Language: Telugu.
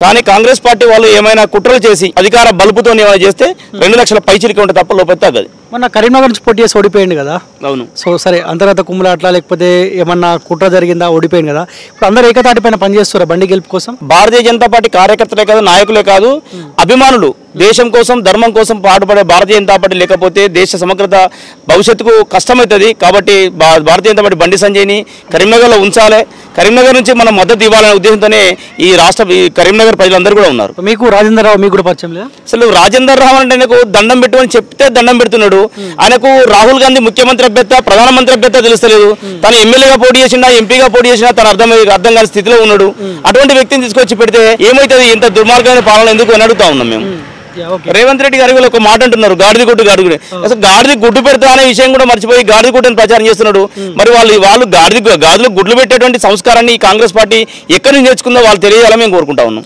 కానీ కాంగ్రెస్ పార్టీ వాళ్ళు ఏమైనా కుట్రలు చేసి అధికార బలుపుతో ఏమైనా చేస్తే 2 లక్షల పైచిలికి ఉంటే తప్ప లోపల తగ్గదు. మొన్న కరీంనగర్ నుంచి పోటీ చేసి ఓడిపోయింది కదా. అవును. సో సరే అంతర్గత కుమ్ములు అట్లా లేకపోతే ఏమన్నా కుట్ర జరిగిందా, ఓడిపోయింది కదా. ఇప్పుడు అందరూ ఏకతాటి పైన పనిచేస్తారా బండి గెలుపు కోసం? భారతీయ జనతా పార్టీ కార్యకర్తలే కాదు, నాయకులే కాదు, అభిమానులు దేశం కోసం ధర్మం కోసం పాటుపడే భారతీయ జనతా పార్టీ లేకపోతే దేశ సమగ్రత భవిష్యత్తుకు కష్టమవుతుంది. కాబట్టి భారతీయ జనతా పార్టీ బండి సంజయ్ని కరీంనగర్లో ఉంచాలి. కరీంనగర్ నుంచి మనం మద్దతు ఇవ్వాలనే ఉద్దేశంతోనే ఈ కరీంనగర్ ప్రజలందరూ కూడా ఉన్నారు. మీకు రాజేందర్ రావు మీకు కూడా పరిచయం లేదా? అసలు రాజేందర్ రావు అంటే ఆయనకు దండం పెట్టమని చెప్తే దండం పెడుతున్నాడు. ఆయనకు రాహుల్ గాంధీ ముఖ్యమంత్రి అభ్యర్థి, ప్రధానమంత్రి అభ్యర్థి తెలుస్తలేదు. తను ఎమ్మెల్యేగా పోటీ చేసినా, ఎంపీగా పోటీ చేసినా తను అర్థం కాని స్థితిలో ఉన్నాడు. అటువంటి వ్యక్తిని తీసుకొచ్చి పెడితే ఏమైతుంది? ఇంత దుర్మార్గమైన పాలన ఎందుకు అని అడుగుతా ఉన్నాం మేము. రేవంత్ రెడ్డి గారి ఒక మాట అంటున్నారు, గాడిది గుడ్డు. అసలు గాడిది గుడ్డు పెడతా అనే విషయం కూడా మర్చిపోయి గాడిది గుడ్డని ప్రచారం చేస్తున్నాడు. మరి వాళ్ళు గాడిదలు గుడ్లు పెట్టేటువంటి సంస్కారాన్ని ఈ కాంగ్రెస్ పార్టీ ఎక్కడి నుంచి నేర్చుకుందో వాళ్ళు తెలియాలని మేము కోరుకుంటా ఉన్నాం.